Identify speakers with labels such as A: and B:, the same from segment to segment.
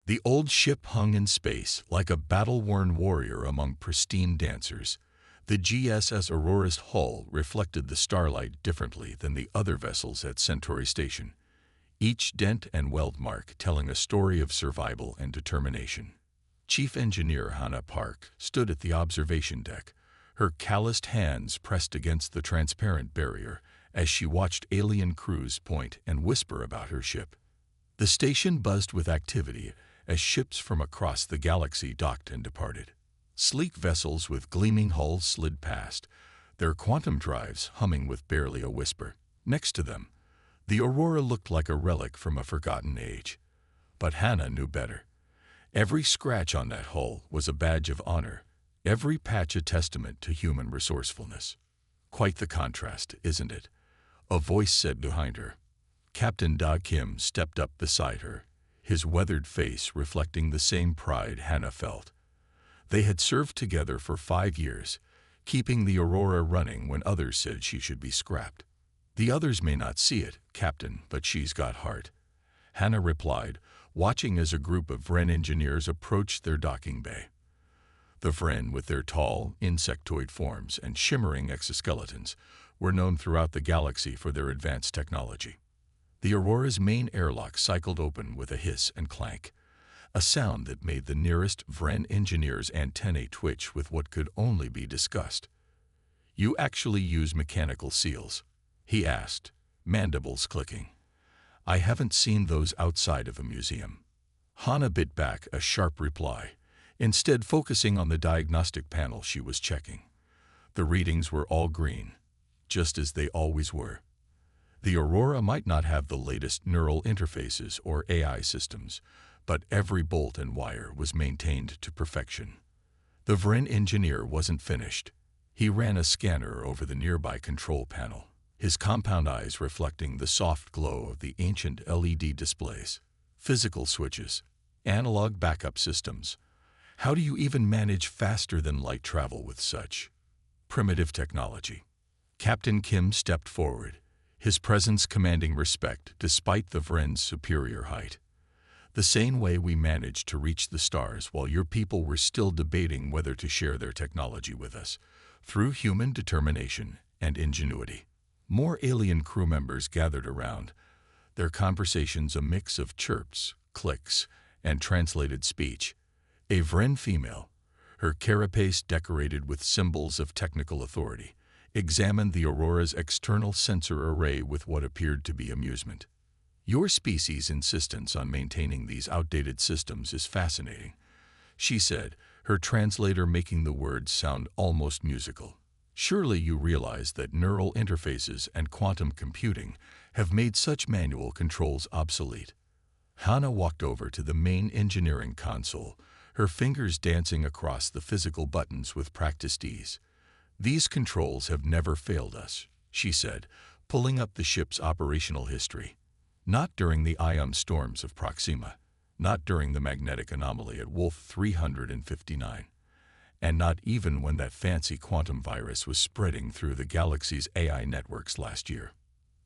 A: The old ship hung in space like a battle-worn warrior among pristine dancers. The GSS Aurora's hull reflected the starlight differently than the other vessels at Centauri Station, each dent and weld mark telling a story of survival and determination. Chief Engineer Hannah Park stood at the observation deck, her calloused hands pressed against the transparent barrier as she watched alien crews point and whisper about her ship. The station buzzed with activity as ships from across the galaxy docked and departed. Sleek vessels with gleaming hulls slid past, their quantum drives humming with barely a whisper. Next to them, the Aurora looked like a relic from a forgotten age. But Hannah knew better. Every scratch on that hull was a badge of honor, every patch a testament to human resourcefulness. Quite the contrast, isn't it? A voice said behind her. Captain Da Kim stepped up beside her, his weathered face reflecting the same pride Hannah felt. They had served together for 5 years, keeping the Aurora running when others said she should be scrapped. The others may not see it, Captain, but she's got heart, Hannah replied, watching as a group of Vren engineers approached their docking bay. The Vren, with their tall, insectoid forms and shimmering exoskeletons, were known throughout the galaxy for their advanced technology. The Aurora's main airlock cycled open with a hiss and clank, a sound that made the nearest Vren engineer's antennae twitch with what could only be disgust. "You actually use mechanical seals?" he asked, mandibles clicking. "I haven't seen those outside of a museum." Hannah bit back a sharp reply, instead focusing on the diagnostic panel she was checking. The readings were all green, just as they always were. The Aurora might not have the latest neural interfaces or AI systems, but every bolt and wire was maintained to perfection. The Vren engineer wasn't finished. He ran a scanner over the nearby control panel, his compound eyes reflecting the soft glow of the ancient LED displays. Physical switches, analog backup systems. How do you even manage faster-than-light travel with such primitive technology? Captain Kim stepped forward, his presence commanding respect despite the Vren's superior height. "The same way we managed to reach the stars while your people were still debating whether to share their technology with us, through human determination and ingenuity." More alien crew members gathered around, their conversations a mix of chirps, clicks, and translated speech. A Vren female, her carapace decorated with symbols of technical authority, examined the Aurora's external sensor array with what appeared to be amusement. "Your species' insistence on maintaining these outdated systems is fascinating," she said, her translator making the words sound almost musical. "Surely you realize that neural interfaces and quantum computing have made such manual controls obsolete." Hannah walked over to the main engineering console, her fingers dancing across the physical buttons with practiced ease. "These controls have never failed us," she said, pulling up the ship's operational history. "Not during the ion storms of Proxima, not during the magnetic anomaly at Wolf 359, and not even when that fancy quantum virus was spreading through the galaxy's AI networks last year."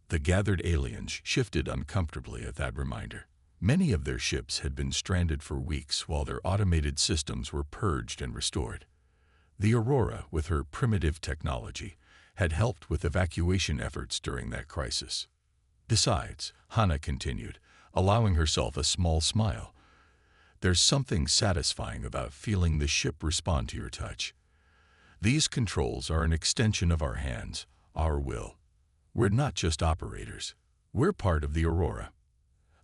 A: The gathered aliens shifted uncomfortably at that reminder. Many of their ships had been stranded for weeks while their automated systems were purged and restored. The Aurora, with her primitive technology, had helped with evacuation efforts during that crisis. "Besides," Hannah continued, allowing herself a small smile, "there's something satisfying about feeling the ship respond to your touch. These controls are an extension of our hands, our will. We're not just operators. We're part of the Aurora."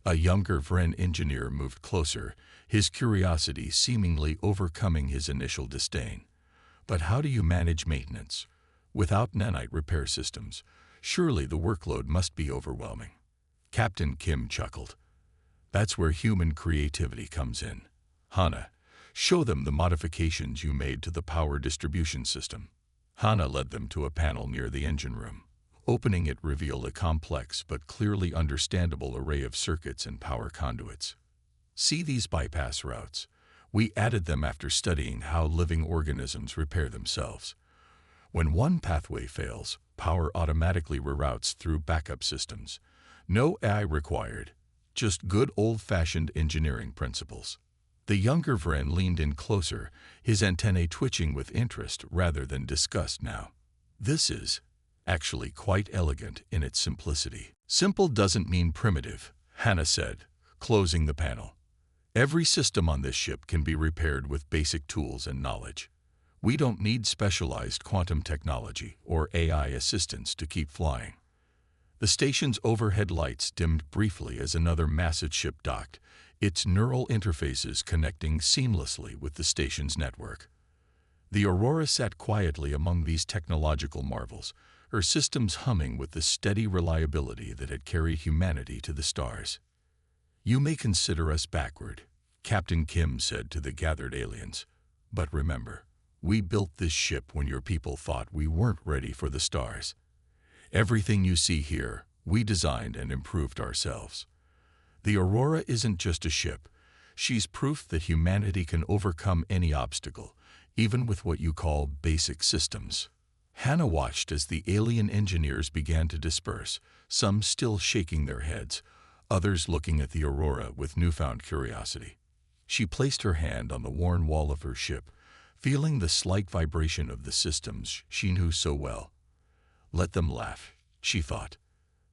A: A younger Vren engineer moved closer, his curiosity seemingly overcoming his initial disdain. "But how do you manage maintenance? Without nanite repair systems, surely the workload must be overwhelming." Captain Kim chuckled. "That's where human creativity comes in. Hannah, show them the modifications you made to the power distribution system." Hannah led them to a panel near the engine room. Opening it revealed a complex but clearly understandable array of circuits and power conduits. "See these bypass routes? We added them after studying how living organisms repair themselves. When one pathway fails, power automatically reroutes through backup systems. No AI required, just good old-fashioned engineering principles." The younger Vren leaned in closer, his antennae twitching with interest rather than disgust now. This is actually quite elegant in its simplicity. Simple doesn't mean primitive, Hannah said, closing the panel. Every system on this ship can be repaired with basic tools and knowledge. We don't need specialized quantum technology or AI assistance to keep flying. The station's overhead lights dimmed briefly as another massive ship docked, its neural interfaces connecting seamlessly with the station's network. The Aurora sat quietly among these technological marvels, her systems humming with the steady reliability that had carried humanity to the stars. "You may consider us backward," Captain Kim said to the gathered aliens. "But remember, we built this ship when your people thought we weren't ready for the stars. Everything you see here, we designed and improved ourselves. The Aurora isn't just a ship. She's proof that humanity can overcome any obstacle, even with what you call basic systems." Hannah watched as the alien engineers began to disperse, some still shaking their heads, others looking at the Aurora with newfound curiosity. She placed her hand on the worn wall of her ship, feeling the slight vibration of the systems she knew so well. Let them laugh, she thought.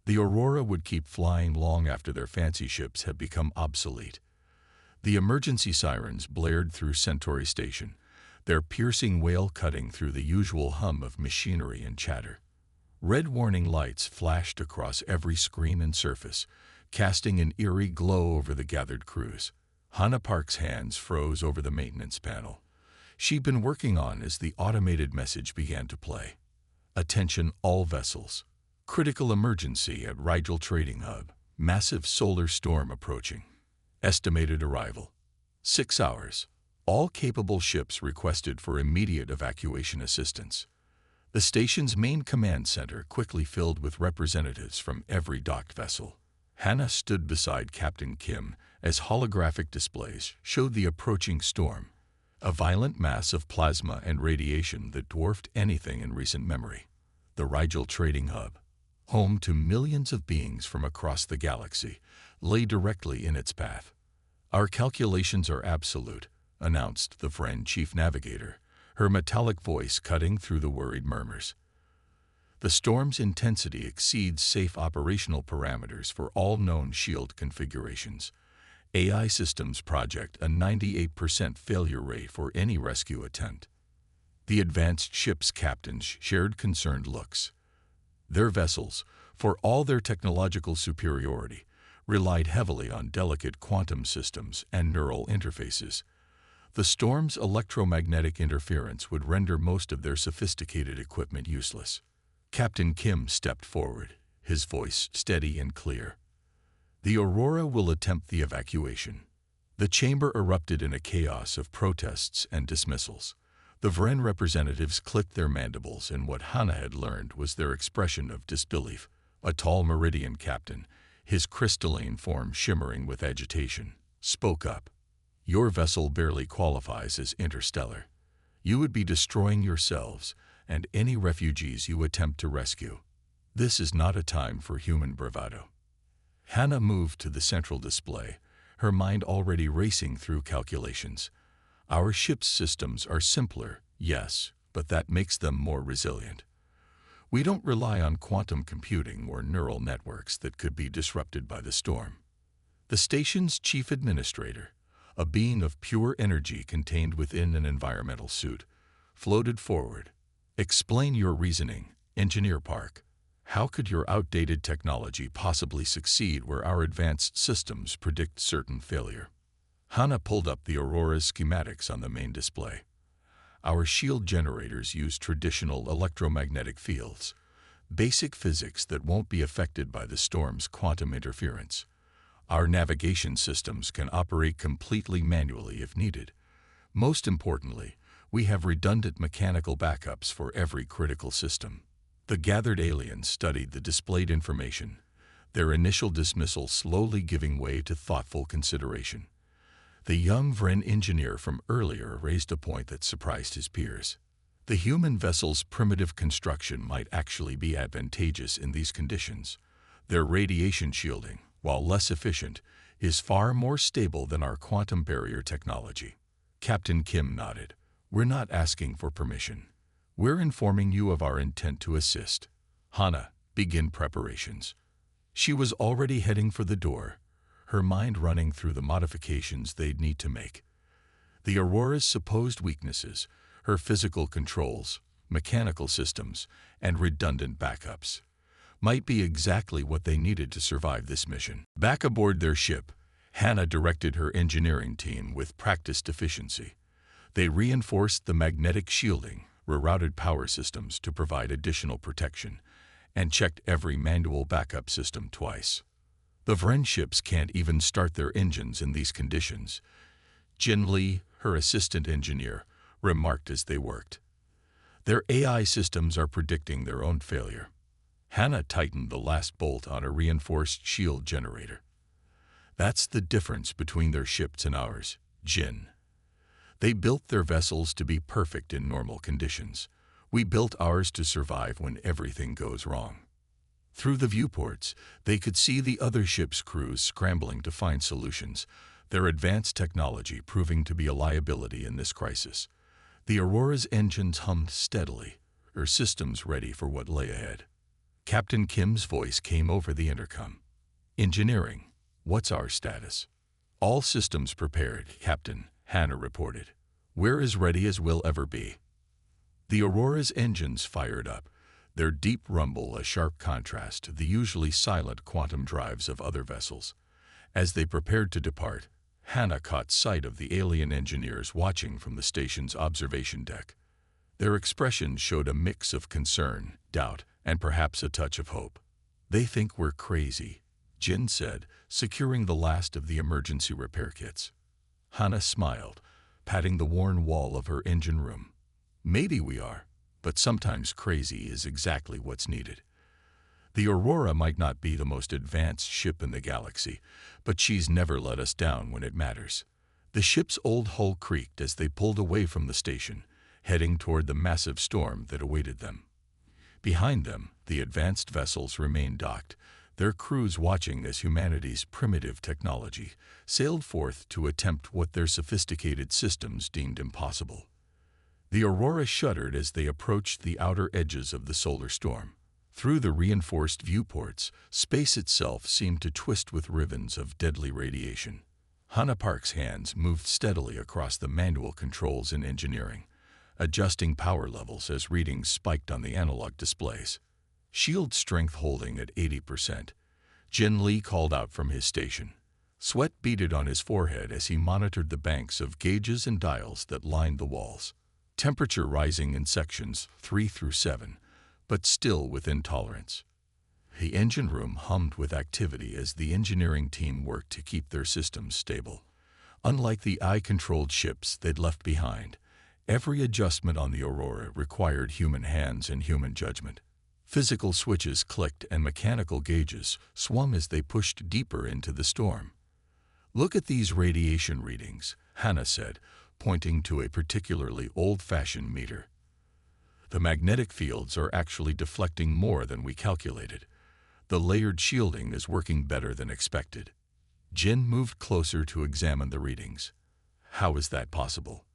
A: The Aurora would keep flying long after their fancy ships had become obsolete. The emergency sirens blared through Centauri Station, their piercing wail cutting through the usual hum of machinery and chatter. Red warning lights flashed across every screen and surface, casting an eerie glow over the gathered crews. Hannah Park's hands froze over the maintenance panel she'd been working on as the automated message began to play. "Attention all vessels. Critical emergency at Rigel Trading Hub. Massive solar storm approaching. Estimated arrival. 6 hours. All capable ships requested for immediate evacuation assistance." The station's main command center quickly filled with representatives from every docked vessel. Hannah stood beside Captain Kim as holographic displays showed the approaching storm, a violent mass of plasma and radiation that dwarfed anything in recent memory. The Rigel Trading Hub, home to millions of beings from across the galaxy, lay directly in its path. "Our calculations are absolute," announced the Vren chief navigator, her metallic voice cutting through the worried murmurs. "The storm's intensity exceeds safe operational parameters for all known shield configurations. AI systems project a 98% failure rate for any rescue attempt." The advanced ship's captains shared concerned looks. Their vessels, for all their technological superiority, relied heavily on delicate quantum systems and neural interfaces. The storm's electromagnetic interference would render most of their sophisticated equipment useless. Captain Kim stepped forward, his voice steady and clear. "The Aurora will attempt the evacuation." The chamber erupted in a chaos of protests and dismissals. The Vren representatives clicked their mandibles, and what Hannah had learned was their expression of disbelief. A tall Meridian captain, his crystalline form shimmering with agitation, spoke up. "Your vessel barely qualifies as interstellar. You would be destroying yourselves and any refugees you attempt to rescue. This is not a time for human bravado." Hannah moved to the central display, her mind already racing through calculations. "Our ship's systems are simpler, yes, but that makes them more resilient. We don't rely on quantum computing or neural networks that could be disrupted by the storm." The station's chief administrator, a being of pure energy contained within an environmental suit, floated forward. "Explain your reasoning, Engineer Park. How could your outdated technology possibly succeed where our advanced systems predict certain failure?" Hannah pulled up the Aurora's schematics on the main display. "Our shield generators use traditional electromagnetic fields, basic physics that won't be affected by the storm's quantum interference. Our navigation systems can operate completely manually if needed. Most importantly, we have redundant mechanical backups for every critical system." The gathered aliens studied the displayed information, their initial dismissal slowly giving way to thoughtful consideration. The young Vren engineer from earlier raised a point that surprised his peers. The human vessel's primitive construction might actually be advantageous in these conditions. Their radiation shielding, while less efficient, is far more stable than our quantum barrier technology. Captain Kim nodded. We're not asking for permission. We're informing you of our intent to assist. Hana, begin preparations. She was already heading for the door, her mind running through the modifications they'd need to make. The Aurora's supposed weaknesses, her physical controls, mechanical systems, and redundant backups, might be exactly what they needed to survive this mission. Back aboard their ship, Hana directed her engineering team with practiced efficiency. They reinforced the magnetic shielding, rerouted power systems to provide additional protection, and checked every manual backup system twice. The Vren ships can't even start their engines in these conditions, Jin Lee, her assistant engineer, remarked as they worked. Their AI systems are predicting their own failure. Hana tightened the last bolt on a reinforced shield generator. That's the difference between their ships and ours, Jin. They built their vessels to be perfect in normal conditions. We built ours to survive when everything goes wrong. Through the viewports, they could see the other ships' crews scrambling to find solutions, their advanced technology proving to be a liability in this crisis. The Aurora's engines hummed steadily, her systems ready for what lay ahead. Captain Kim's voice came over the intercom. Engineering, what's our status? All systems prepared, Captain, Hana reported. We're as ready as we'll ever be. The Aurora's engines fired up, their deep rumble a sharp contrast to the usually silent quantum drives of other vessels. As they prepared to depart, Hana caught sight of the alien engineers watching from the station's observation deck. Their expressions showed a mix of concern, doubt, and perhaps a touch of hope. They think we're crazy, Jin said, securing the last of the emergency repair kits. Hana smiled, patting the worn wall of her engine room. Maybe we are, but sometimes crazy is exactly what's needed. The Aurora might not be the most advanced ship in the galaxy, but she's never let us down when it matters. The ship's old hull creaked as they pulled away from the station, heading toward the massive storm that awaited them. Behind them, the advanced vessels remained docked, their crews watching as humanity's primitive technology sailed forth to attempt what their sophisticated systems deemed impossible. The Aurora shuddered as they approached the outer edges of the solar storm. Through the reinforced viewports, space itself seemed to twist with ribbons of deadly radiation. Hana Park's hands moved steadily across the manual controls in engineering, adjusting power levels as readings spiked on the analog displays. Shield strength holding at 80%. Jin Lee called out from his station. Sweat beaded on his forehead as he monitored the banks of gauges and dials that lined the walls. Temperature rising in sections 3 through 7, but still within tolerance. The engine room hummed with activity as the engineering team worked to keep their systems stable. Unlike the eye-controlled ships they'd left behind, every adjustment on the Aurora required human hands and human judgment. Physical switches clicked and mechanical gauges swung as they pushed deeper into the storm. Look at these radiation readings, Hana said, pointing to a particularly old-fashioned meter. The magnetic fields are actually deflecting more than we calculated. The layered shielding is working better than expected. Jin moved closer to examine the readings. How is that possible?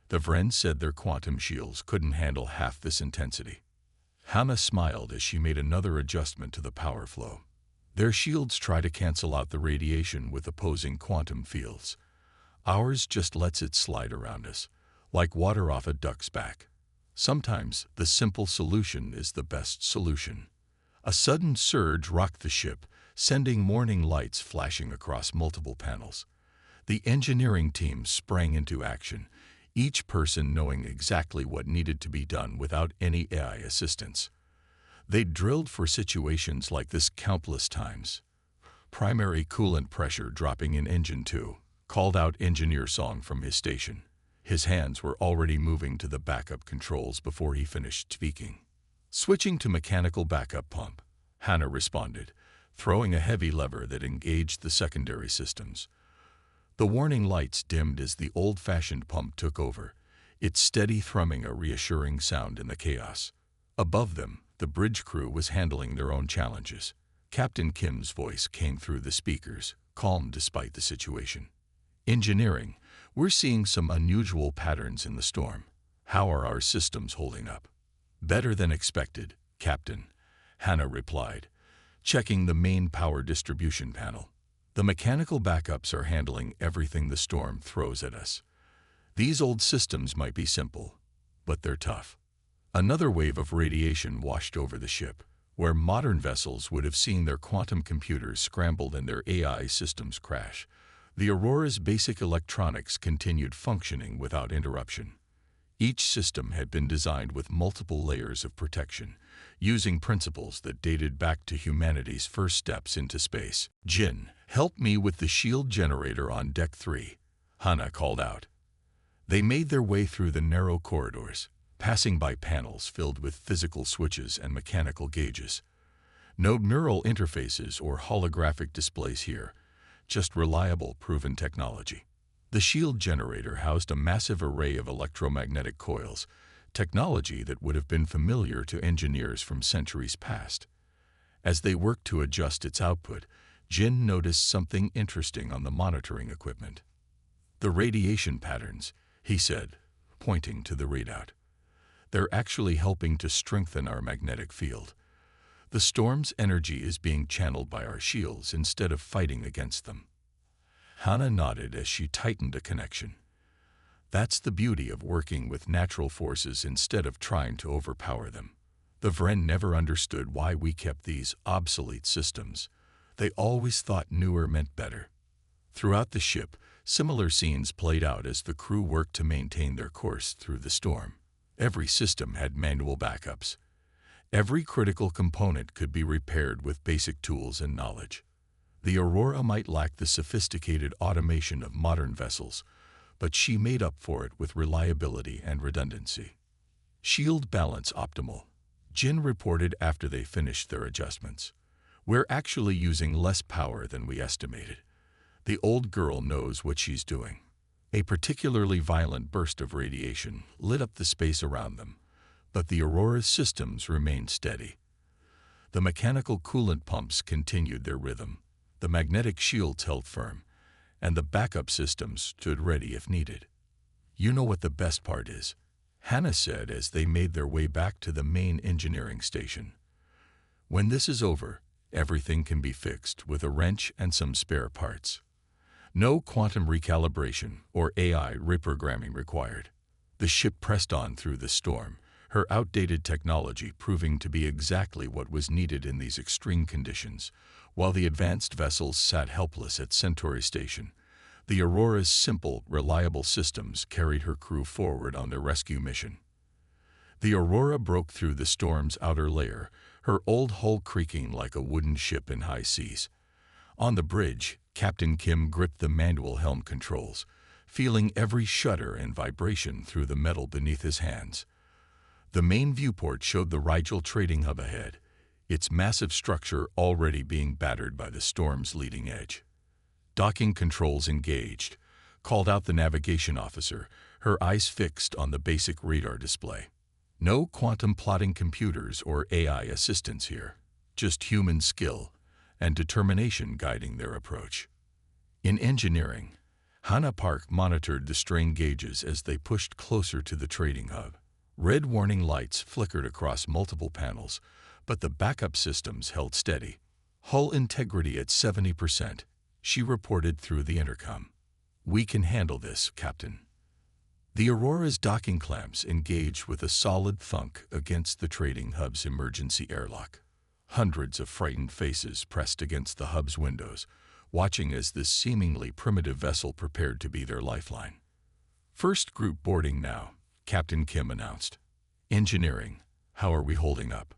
A: The Vren said their quantum shields couldn't handle half this intensity. Hana smiled as she made another adjustment to the power flow. Their shields try to cancel out the radiation with opposing quantum fields. Ours just lets it slide around us, like water off a duck's back. Sometimes the simple solution is the best solution. A sudden surge rocked the ship, sending warning lights flashing across multiple panels. The engineering team sprang into action, each person knowing exactly what needed to be done without any AI assistance. They'd drilled for situations like this countless times. Primary coolant pressure dropping in Engine 2, called out Engineer Song from his station. His hands were already moving to the backup controls before he finished speaking. Switching to mechanical backup pump, Hana responded, throwing a heavy lever that engaged the secondary systems. The warning lights dimmed as the old-fashioned pump took over, its steady thrumming a reassuring sound in the chaos. Above them, the bridge crew was handling their own challenges. Captain Kim's voice came through the speakers. calm despite the situation. Engineering, we're seeing some unusual patterns in the storm. How are our systems holding up? Better than expected, Captain, Hannah replied, checking the main power distribution panel. The mechanical backups are handling everything the storm throws at us. These old systems might be simple, but they're tough. Another wave of radiation washed over the ship, where modern vessels would have seen their quantum computers scrambled and their AI systems crash. The Aurora's basic electronics continued functioning without interruption. Each system had been designed with multiple layers of protection, using principles that dated back to humanity's first steps into space. Jin, help me with the shield generator on Deck 3, Hannah called out. They made their way through the narrow corridors, passing by panels filled with physical switches and mechanical gauges. No neural interfaces or holographic displays here, just reliable, proven technology. The shield generator housed a massive array of electromagnetic coils, technology that would have been familiar to engineers from centuries past. As they worked to adjust its output, Jin noticed something interesting on the monitoring equipment. The radiation patterns, he said, pointing to the readout. They're actually helping to strengthen our magnetic field. The storm's energy is being channeled by our shields instead of fighting against them. Hannah nodded as she tightened a connection. That's the beauty of working with natural forces instead of trying to overpower them. The Vren never understood why we kept these obsolete systems. They always thought newer meant better. Throughout the ship, similar scenes played out as the crew worked to maintain their course through the storm. Every system had manual backups. Every critical component could be repaired with basic tools and knowledge. The Aurora might lack the sophisticated automation of modern vessels, but she made up for it with reliability and redundancy. Shield balance optimal, Jin reported after they finished their adjustments. We're actually using less power than we estimated. The old girl knows what she's doing. A particularly violent burst of radiation lit up the space around them, but the Aurora's systems remained steady. The mechanical coolant pumps continued their rhythm, the magnetic shields held firm, and the backup systems stood ready if needed. You know what the best part is, Hannah said as they made their way back to the main engineering station. When this is over, everything can be fixed with a wrench and some spare parts. No quantum recalibration or AI reprogramming required. The ship pressed on through the storm, her outdated technology proving to be exactly what was needed in these extreme conditions. While the advanced vessels sat helpless at Centauri Station, the Aurora's simple, reliable systems carried her crew forward on their rescue mission. The Aurora broke through the storm's outer layer, her old hull creaking like a wooden ship in high seas. On the bridge, Captain Kim gripped the manual helm controls, feeling every shudder and vibration through the metal beneath his hands. The main viewport showed the Rigel trading hub ahead, its massive structure already being battered by the storm's leading edge. Docking controls engaged, called out the navigation officer, her eyes fixed on the basic radar display. No quantum plotting computers or AI assistants here, just human skill and determination guiding their approach. In engineering, Hannah Park monitored the strain gauges as they pushed closer to the trading hub. Red warning lights flickered across multiple panels, but the backup systems held steady. Hull integrity at 70%, she reported through the intercom. We can handle this, Captain. The Aurora's docking clamps engaged with a solid thunk against the trading hub's emergency airlock. Hundreds of frightened faces pressed against the hub's windows, watching as this seemingly primitive vessel prepared to be their lifeline. First group boarding now, Captain Kim announced. Engineering, how are we holding up?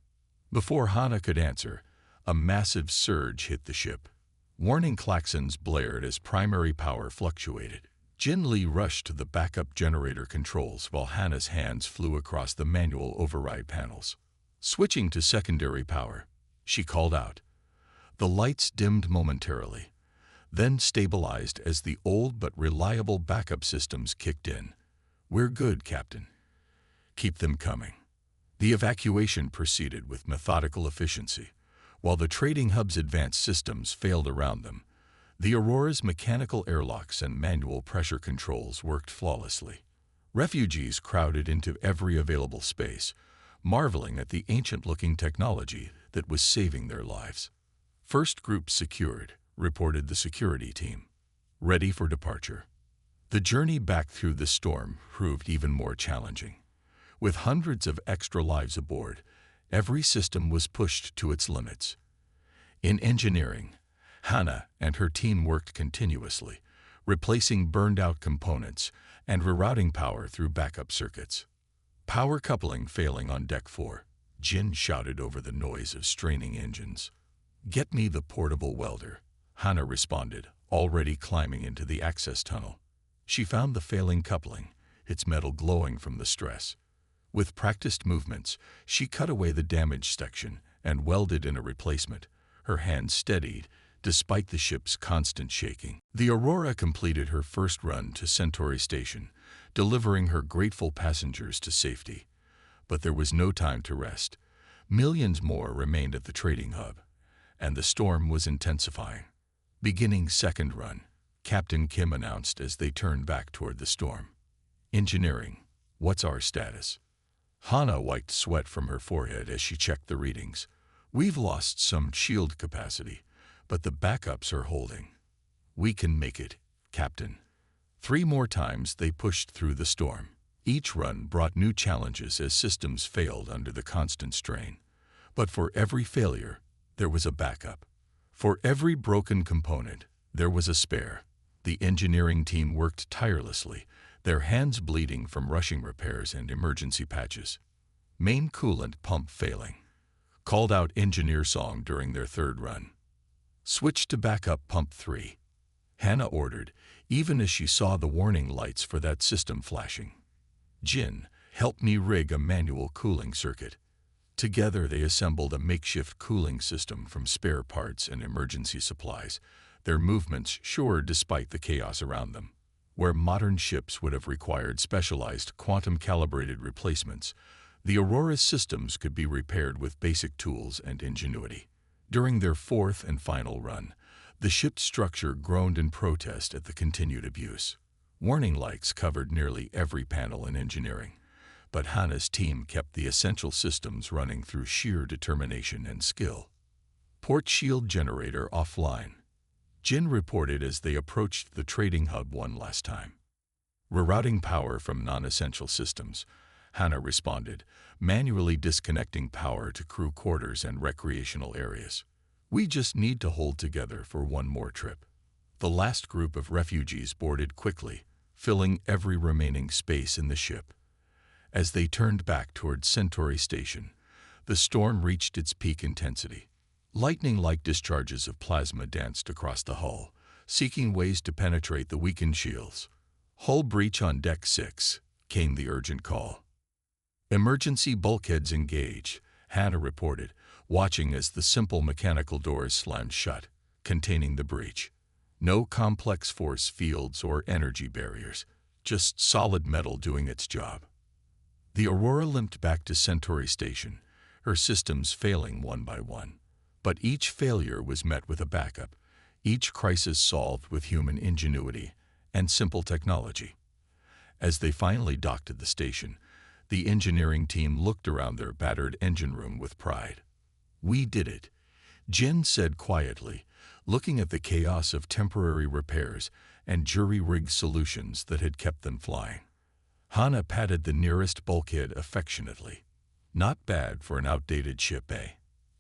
A: Before Hannah could answer, a massive surge hit the ship. Warning klaxons blared as primary power fluctuated. Jin Lee rushed to the backup generator controls while Hannah's hands flew across the manual override panels. Switching to secondary power, she called out. The lights dimmed momentarily, then stabilized as the old but reliable backup systems kicked in. We're good, Captain. Keep them coming. The evacuation proceeded with methodical efficiency. While the trading hub's advanced systems failed around them, The Aurora's mechanical airlocks and manual pressure controls worked flawlessly. Refugees crowded into every available space, marveling at the ancient-looking technology that was saving their lives. "First group secured," reported the security team. "Ready for departure." The journey back through the storm proved even more challenging. With hundreds of extra lives aboard, every system was pushed to its limits. In engineering, Hannah and her team worked continuously, replacing burned-out components and rerouting power through backup circuits. "Power coupling failing on Deck 4, Jin shouted over the noise of straining engines. "Get me the portable welder," Hannah responded, already climbing into the access tunnel. She found the failing coupling, its metal glowing from the stress. With practiced movements, she cut away the damaged section and welded in a replacement, her hands steadied despite the ship's constant shaking. The Aurora completed her first run to Centauri Station, delivering her grateful passengers to safety. But there was no time to rest. Millions more remained at the trading hub, and the storm was intensifying. Beginning second run, Captain Kim announced as they turned back toward the storm. "Engineering, what's our status?" Hannah wiped sweat from her forehead as she checked the readings. "We've lost some shield capacity, but the backups are holding. We can make it, Captain." 3 more times they pushed through the storm. Each run brought new challenges as systems failed under the constant strain. But for every failure, there was a backup. For every broken component, there was a spare. The engineering team worked tirelessly, their hands bleeding from rushing repairs and emergency patches. "Main coolant pump failing," called out Engineer Song during their third run. "Switch to backup pump 3," Hannah ordered, even as she saw the warning lights for that system flashing. "Jin, help me rig a manual cooling circuit." Together they assembled a makeshift cooling system from spare parts and emergency supplies, their movements sure despite the chaos around them. Where modern ships would have required specialized quantum-calibrated replacements, the Aurora's systems could be repaired with basic tools and ingenuity. During their fourth and final run, the ship's structure groaned in protest at the continued abuse. Warning lights covered nearly every panel in engineering, but Hannah's team kept the essential systems running through sheer determination and skill. "Port shield generator offline," Jin reported as they approached the trading hub one last time. "Rerouting power from non-essential systems," Hannah responded, manually disconnecting power to crew quarters and recreational areas. "We just need to hold together for one more trip." The last group of refugees boarded quickly, filling every remaining space in the ship. As they turned back toward Centauri Station, the storm reached its peak intensity. Lightning-like discharges of plasma danced across the hull, seeking ways to penetrate the weakened shields. "Hull breach on Deck 6, came the urgent call. "Emergency bulkheads engage," Hannah reported, watching as the simple mechanical doors slammed shut, containing the breach. No complex force fields or energy barriers, just solid metal doing its job. The Aurora limped back to Centauri Station, her systems failing one by one. But each failure was met with a backup, each crisis solved with human ingenuity and simple technology. As they finally docked at the station, the engineering team looked around their battered engine room with pride. "We did it," Jin said quietly, looking at the chaos of temporary repairs and jury-rigged solutions that had kept them flying. Hannah patted the nearest bulkhead affectionately. "Not bad for an outdated ship, eh?"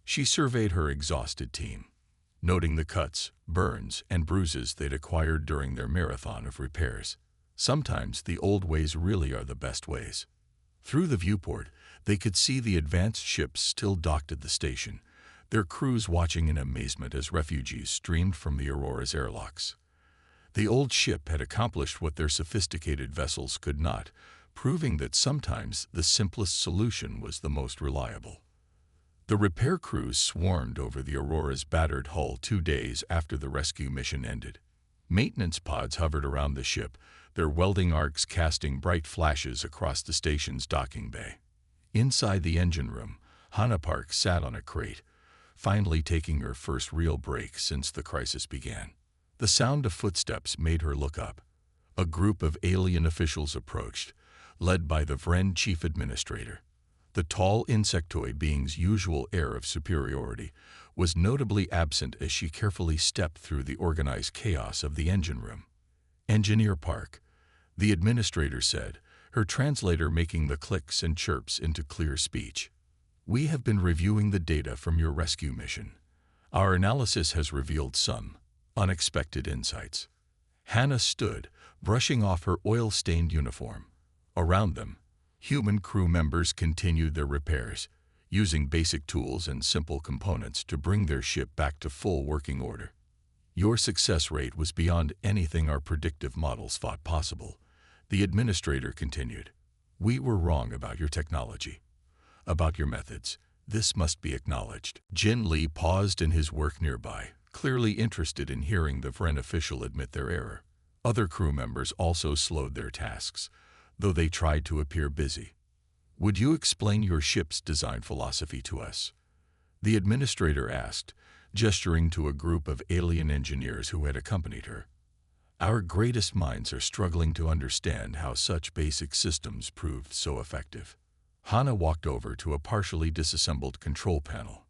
A: She surveyed her exhausted team, noting the cuts, burns, and bruises they'd acquired during their marathon of repairs. Sometimes the old ways really are the best ways. Through the viewport, they could see the advanced ships still docked at the station, their crews watching in amazement as refugees streamed from the Aurora's airlocks. The old ship had accomplished what their sophisticated vessels could not, proving that sometimes the simplest solution was the most reliable. The repair crews swarmed over the Aurora's battered hull 2 days after the rescue mission ended. Maintenance pods hovered around the ship, their welding arcs casting bright flashes across the station's docking bay. Inside the engine room, Hannah Park sat on a crate, finally taking her first real break since the crisis began. The sound of footsteps made her look up. A group of alien officials approached, led by the Vren chief administrator. The tall insectoid being's usual air of superiority was notably absent as she carefully stepped through the organized chaos of the engine room. "Engineer Park," the administrator said, her translator making the clicks and chirps into clear speech. "We have been reviewing the data from your rescue mission. Our analysis has revealed some unexpected insights." Hannah stood, brushing off her oil-stained uniform. Around them, human crew members continued their repairs, using basic tools and simple components to bring their ship back to full working order. "Your success rate was beyond anything our predictive models thought possible," the administrator continued. "We were wrong about your technology, about your methods. This must be acknowledged." Jin Lee paused in his work nearby, clearly interested in hearing the Vren official admit their error. Other crew members also slowed their tasks, though they tried to appear busy. "Would you explain your ship's design philosophy to us?" the administrator asked, gesturing to a group of alien engineers who had accompanied her. "Our greatest minds are struggling to understand how such basic systems proved so effective." Hannah walked over to a partially disassembled control panel.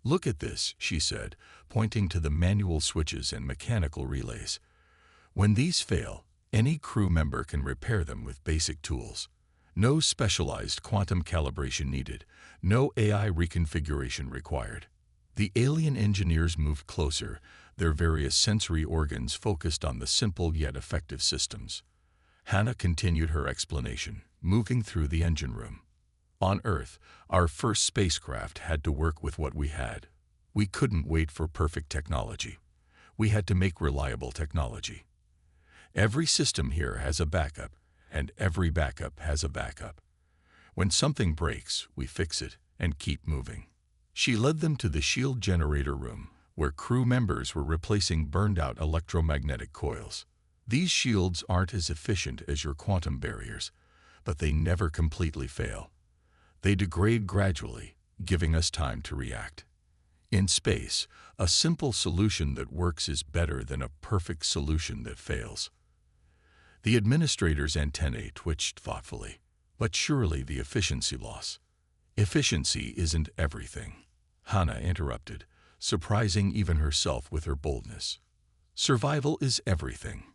A: "Look at this," she said, pointing to the manual switches and mechanical relays. "When these fail, any crew member can repair them with basic tools. No specialized quantum calibration needed, no AI reconfiguration required." The alien engineers moved closer, their various sensory organs focused on the simple yet effective systems. Hannah continued her explanation, moving through the engine room. "On Earth, our first spacecraft had to work with what we had. We couldn't wait for perfect technology. We had to make reliable technology. Every system here has a backup, and every backup has a backup. When something breaks, we fix it and keep moving." She led them to the shield generator room, where crew members were replacing burned-out electromagnetic coils. "These shields aren't as efficient as your quantum barriers, but they never completely fail. They degrade gradually, giving us time to react. In space, a simple solution that works is better than a perfect solution that fails." The administrator's antennae twitched thoughtfully. "But surely the efficiency loss." "Efficiency isn't everything," Hannah interrupted, surprising even herself with her boldness. "Survival is everything."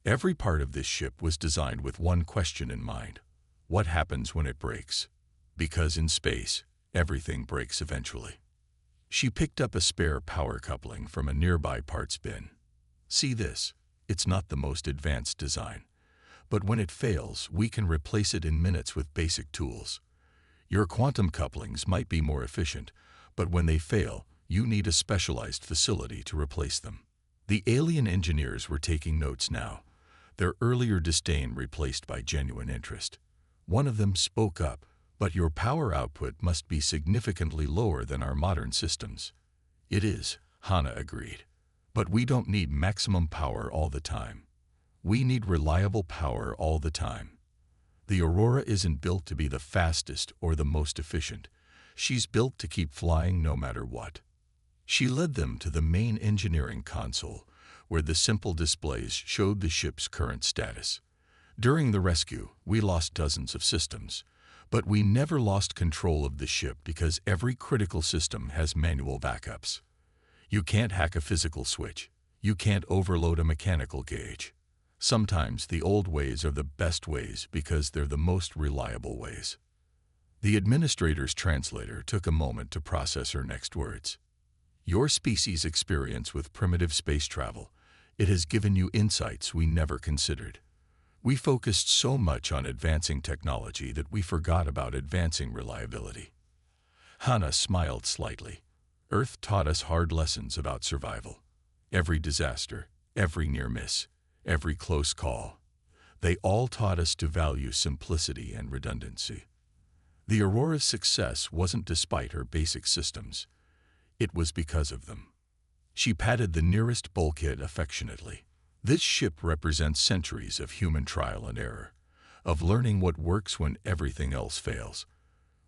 A: Every part of this ship was designed with one question in mind: what happens when it breaks? Because in space, everything breaks eventually. She picked up a spare power coupling from a nearby parts bin. "See this? It's not the most advanced design, but when it fails, we can replace it in minutes with basic tools. Your quantum couplings might be more efficient, but when they fail, you need a specialized facility to replace them." The alien engineers were taking notes now, their earlier disdain replaced by genuine interest. One of them spoke up, "But your power output must be significantly lower than our modern systems." "It is," Hannah agreed. "But we don't need maximum power all the time. We need reliable power all the time. The Aurora isn't built to be the fastest or the most efficient. She's built to keep flying no matter what." She led them to the main engineering console, where the simple displays showed the ship's current status. "During the rescue, we lost dozens of systems, but we never lost control of the ship because every critical system has manual backups. You can't hack a physical switch. You can't overload a mechanical gauge. Sometimes the old ways are the best ways because they're the most reliable ways." The administrator's translator took a moment to process her next words. "Your species' experience with primitive space travel, it has given you insights we never considered. We focused so much on advancing technology that we forgot about advancing reliability." Hannah smiled slightly. "Earth taught us hard lessons about survival. Every disaster, every near miss, every close call. They all taught us to value simplicity and redundancy. The Aurora's success wasn't despite her basic systems. It was because of them." She patted the nearest bulkhead affectionately. "This ship represents centuries of human trial and error, of learning what works when everything else fails.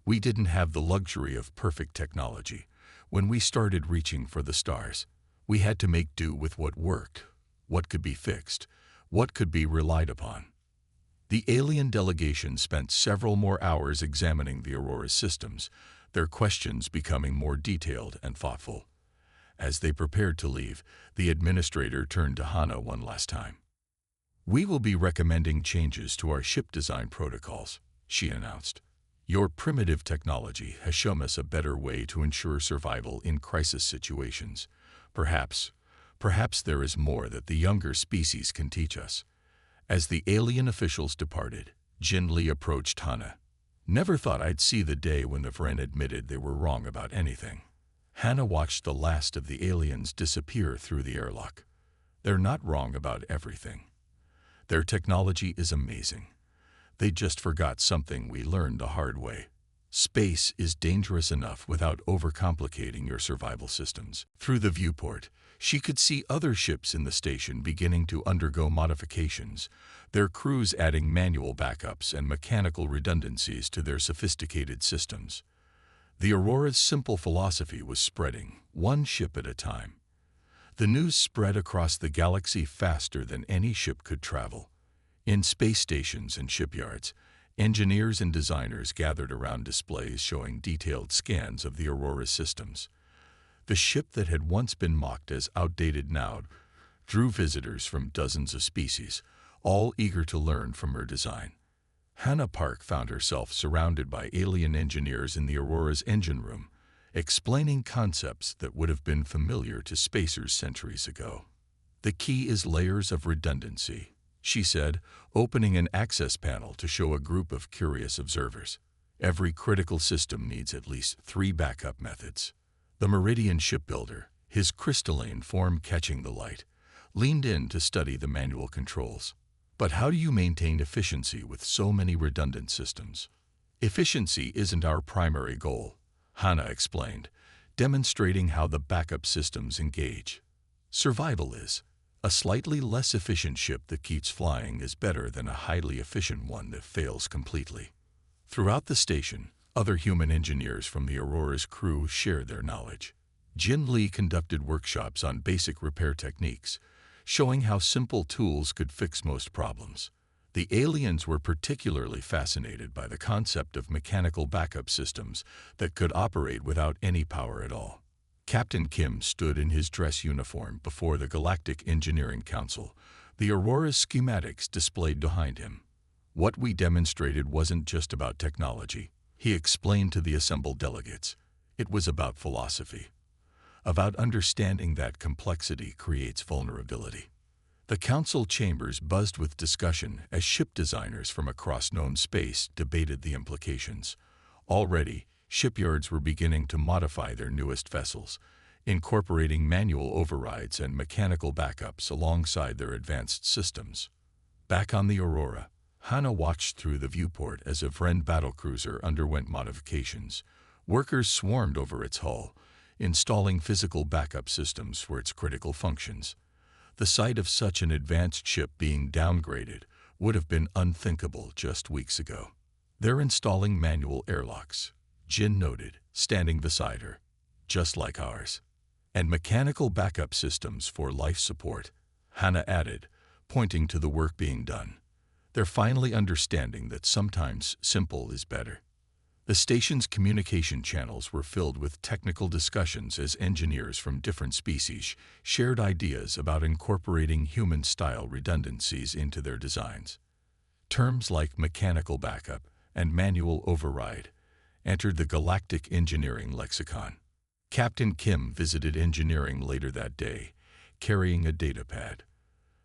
A: We didn't have the luxury of perfect technology when we started reaching for the stars, We had to make do with what worked, what could be fixed, what could be relied upon. The alien delegation spent several more hours examining the Aurora's systems, their questions becoming more detailed and thoughtful. As they prepared to leave, the administrator turned to Hana one last time. "We will be recommending changes to our ship design protocols," she announced. "Your primitive technology has shown us a better way to ensure survival in crisis situations. Perhaps there is more that the younger species can teach us." As the alien officials departed, Jin Li approached Hana. "Never thought I'd see the day when the Vren admitted they were wrong about anything." Hana watched the last of the aliens disappear through the airlock. "They're not wrong about everything. Their technology is amazing. They just forgot something we learned the hard way. Space is dangerous enough without overcomplicating your survival systems." Through the viewport, she could see other ships in the station beginning to undergo modifications, their crews adding manual backups and mechanical redundancies to their sophisticated systems. The Aurora's simple philosophy was spreading, one ship at a time. The news spread across the galaxy faster than any ship could travel. In space stations and shipyards, engineers and designers gathered around displays showing detailed scans of the Aurora's systems. The ship that had once been mocked as outdated now drew visitors from dozens of species, all eager to learn from her design. Hana Park found herself surrounded by alien engineers in the Aurora's engine room, explaining concepts that would have been familiar to spacers centuries ago. "The key is layers of redundancy," she said, opening an access panel to show a group of curious observers. "Every critical system needs at least 3 backup methods." The Meridian shipbuilder, his crystalline form catching the light, leaned in to study the manual controls. "But how do you maintain efficiency with so many redundant systems?" "Efficiency isn't our primary goal," Hana explained, demonstrating how the backup systems engage. "Survival is. A slightly less efficient ship that keeps flying is better than a highly efficient one that fails completely." Throughout the station, other human engineers from the Aurora's crew shared their knowledge. Jin Li conducted workshops on basic repair techniques, showing how simple tools could fix most problems. The aliens were particularly fascinated by the concept of mechanical backup systems that could operate without any power at all. Captain Kim stood in his dress uniform before the Galactic Engineering Council, the Aurora's schematics displayed behind him. "What we demonstrated wasn't just about technology," he explained to the assembled delegates. "It was about philosophy, about understanding that complexity creates vulnerability." The council chambers buzzed with discussion as ship designers from across known space debated the implications. Already, shipyards were beginning to modify their newest vessels, incorporating manual overrides and mechanical backups alongside their advanced systems. Back on the Aurora, Hana watched through the viewport as a Vren battlecruiser underwent modifications. Workers swarmed over its hull, installing physical backup systems for its critical functions. The sight of such an advanced ship being downgraded would have been unthinkable just weeks ago. "They're installing manual airlocks," Jin noted, standing beside her. "Just like ours. And mechanical backup systems for life support," Hana added, pointing to the work being done. "They're finally understanding that sometimes simple is better." The station's communication channels were filled with technical discussions as engineers from different species shared ideas about incorporating human-style redundancies into their designs. Terms like mechanical backup and manual override entered the Galactic Engineering lexicon. Captain Kim visited engineering later that day, carrying a datapad.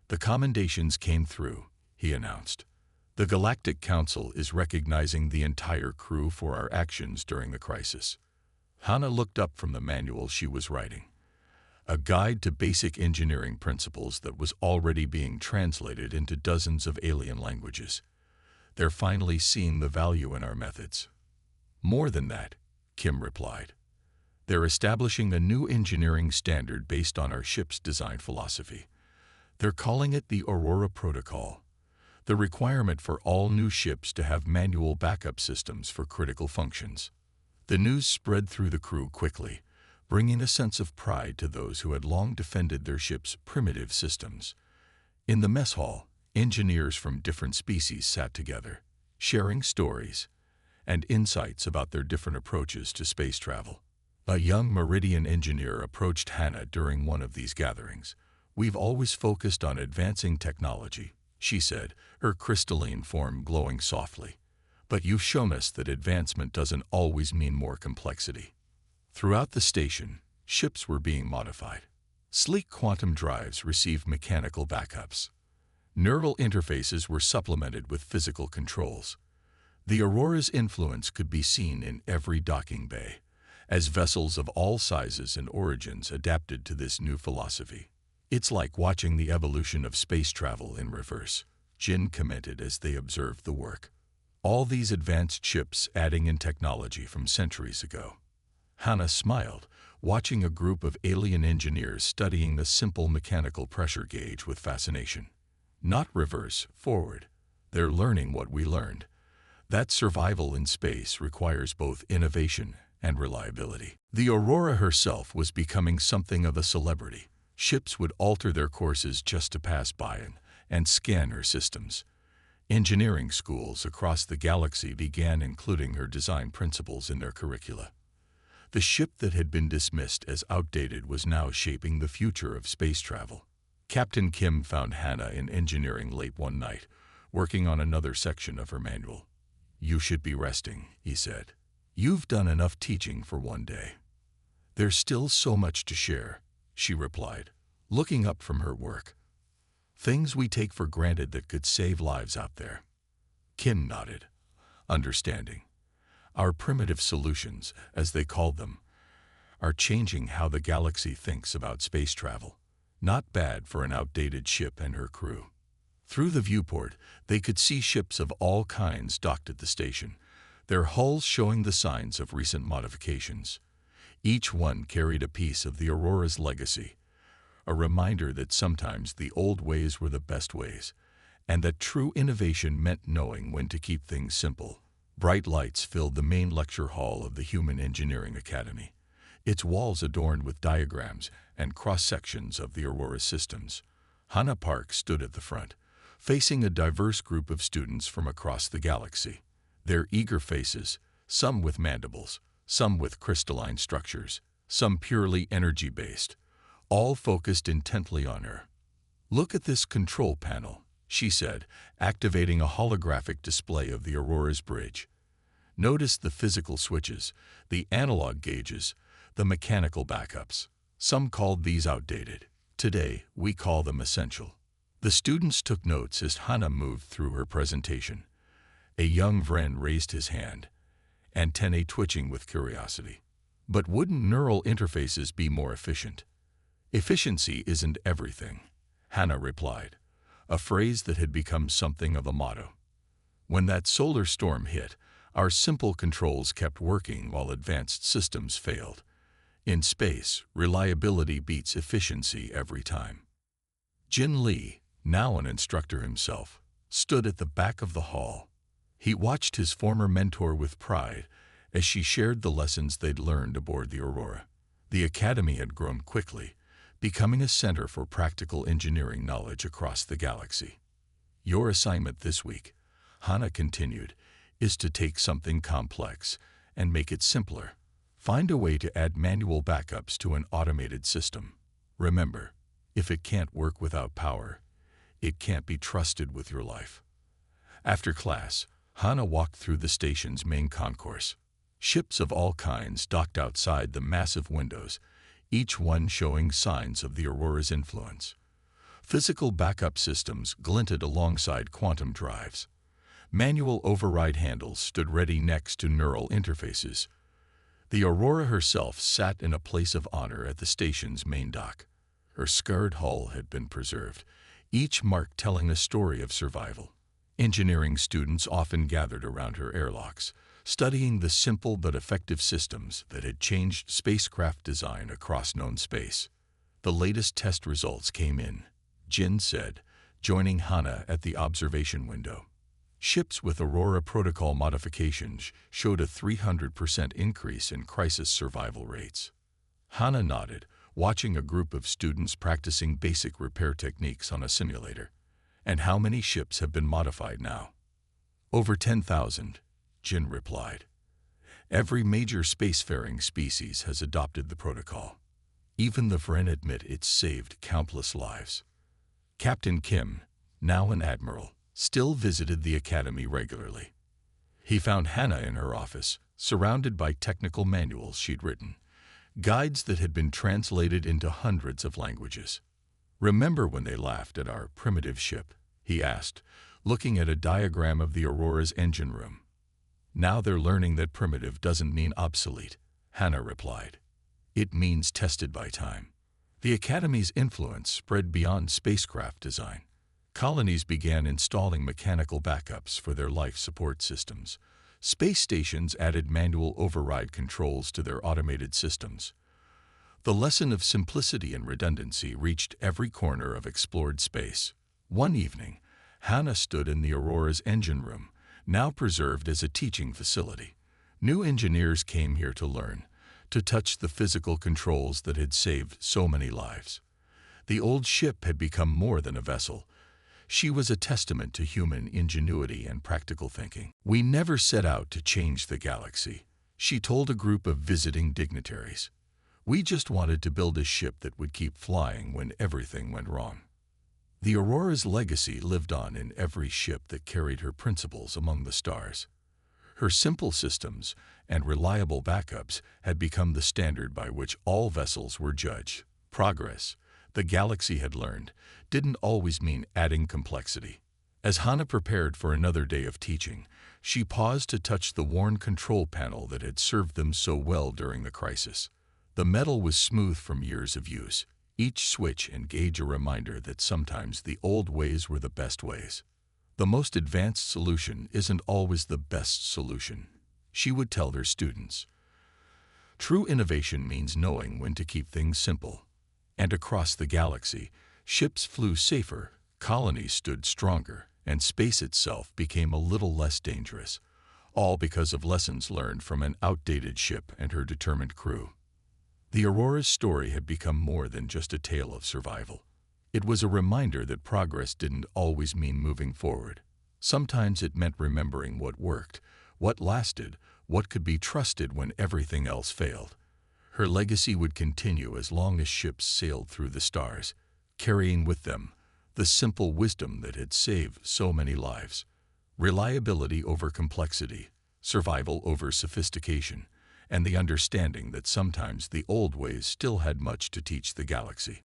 A: "The commendations came through," he announced. "The Galactic Council is recognizing the entire crew for our actions during the crisis." Hana looked up from the manual she was writing, a guide to basic engineering principles that was already being translated into dozens of alien languages. "They're finally seeing the value in our methods." "More than that," Kim replied. "They're establishing a new engineering standard based on our ship's design philosophy. They're calling it the Aurora Protocol, the requirement for all new ships to have manual backup systems for critical functions." The news spread through the crew quickly, bringing a sense of pride to those who had long defended their ship's primitive systems. In the mess hall, engineers from different species sat together, sharing stories and insights about their different approaches to space travel. A young Meridian engineer approached Hannah during one of these gatherings. "We've always focused on advancing technology," she said, her crystalline form glowing softly. "But you've shown us that advancement doesn't always mean more complexity." Throughout the station, ships were being modified. Sleek quantum drives received mechanical backups. Neural interfaces were supplemented with physical controls. The Aurora's influence could be seen in every docking bay, as vessels of all sizes and origins adapted to this new philosophy. "It's like watching the evolution of space travel in reverse," Jin commented as they observed the work. "All these advanced ships adding in technology from centuries ago." Hannah smiled, watching a group of alien engineers studying the simple mechanical pressure gauge with fascination. "Not reverse, forward. They're learning what we learned. That survival in space requires both innovation and reliability." The Aurora herself was becoming something of a celebrity. Ships would alter their courses just to pass by and scan her systems. Engineering schools across the galaxy began including her design principles in their curricula. The ship that had been dismissed as outdated was now shaping the future of space travel. Captain Kim found Hannah in engineering late one night, working on another section of her manual. "You should be resting," he said. "You've done enough teaching for one day." "There's still so much to share," she replied, looking up from her work. "Things we take for granted that could save lives out there." Kim nodded, understanding. "Our primitive solutions, as they called them, are changing how the galaxy thinks about space travel. Not bad for an outdated ship and her crew." Through the viewport, they could see ships of all kinds docked at the station, their hulls showing the signs of recent modifications. Each one carried a piece of the Aurora's legacy, a reminder that sometimes the old ways were the best ways, and that true innovation meant knowing when to keep things simple. Bright lights filled the main lecture hall of the Human Engineering Academy, its walls adorned with diagrams and cross-sections of the Aurora's systems. Hannah Park stood at the front, facing a diverse group of students from across the galaxy. Their eager faces, some with mandibles, some with crystalline structures, some purely energy-based, all focused intently on her. "Look at this control panel," she said, activating a holographic display of the Aurora's bridge. "Notice the physical switches, the analog gauges, the mechanical backups. Some called these outdated. Today, we call them essential." The students took notes as Hannah moved through her presentation. A young Vren raised his hand, antennae twitching with curiosity. "But wouldn't neural interfaces be more efficient?" "Efficiency isn't everything," Hannah replied, a phrase that had become something of a motto. "When that solar storm hit, our simple controls kept working while advanced systems failed. In space, reliability beats efficiency every time." Jin Lee, now an instructor himself, stood at the back of the hall. He watched his former mentor with pride as she shared the lessons they'd learned aboard the Aurora. The academy had grown quickly, becoming a center for practical engineering knowledge across the galaxy. "Your assignment this week," Hannah continued, "is to take something complex and make it simpler. Find a way to add manual backups to an automated system. Remember, if it can't work without power, it can't be trusted with your life." After class, Hannah walked through the station's main concourse. Ships of all kinds docked outside the massive windows, each one showing signs of the Aurora's influence. Physical backup systems glinted alongside quantum drives. Manual override handles stood ready next to neural interfaces. The Aurora herself sat in a place of honor at the station's main dock. Her scarred hull had been preserved, each mark telling a story of survival. Engineering students often gathered around her airlocks, studying the simple but effective systems that had changed spacecraft design across known space. The latest test results came in, Jin said, joining Hannah at the observation window. Ships with Aurora protocol modifications showed a 300% increase in crisis survival rates. Hannah nodded, watching a group of students practicing basic repair techniques on a simulator. And how many ships have been modified now? Over 10,000, Jin replied. Every major spacefaring species has adopted the protocol. Even the Vren admit it's saved countless lives. Captain Kim, now an admiral, still visited the academy regularly. He found Hannah in her office, surrounded by technical manuals she'd written, guides that had been translated into hundreds of languages. "Remember when they laughed at our primitive ship?" he asked, looking at a diagram of the Aurora's engine room. "Now they're learning that primitive doesn't mean obsolete," Hannah replied. "It means tested by time." The Academy's influence spread beyond spacecraft design. Colonies began installing mechanical backups for their life support systems. Space stations added manual override controls to their automated systems. The lesson of simplicity and redundancy reached every corner of explored space. One evening, Hannah stood in the Aurora's engine room, now preserved as a teaching facility. New engineers came here to learn, to touch the physical controls that had saved so many lives. The old ship had become more than a vessel. She was a testament to human ingenuity and practical thinking. "We never set out to change the galaxy," she told a group of visiting dignitaries. "We just wanted to build a ship that would keep flying when everything went wrong." The Aurora's legacy lived on in every ship that carried her principles among the stars. Her simple systems and reliable backups had become the standard by which all vessels were judged. Progress, the galaxy had learned, didn't always mean adding complexity. As Hannah prepared for another day of teaching, she paused to touch the worn control panel that had served them so well during the crisis. The metal was smooth from years of use, each switch and gauge a reminder that sometimes the old ways were the best ways. "The most advanced solution isn't always the best solution," she would tell her students. "True innovation means knowing when to keep things simple." And across the galaxy, ships flew safer, colonies stood stronger, and space itself became a little less dangerous, all because of lessons learned from an outdated ship and her determined crew. The Aurora's story had become more than just a tale of survival. It was a reminder that progress didn't always mean moving forward. Sometimes it meant remembering what worked, what lasted, what could be trusted when everything else failed. Her legacy would continue as long as ships sailed through the stars, carrying with them the simple wisdom that had saved so many lives. Reliability over complexity, survival over sophistication, and the understanding that sometimes the old ways still had much to teach the galaxy.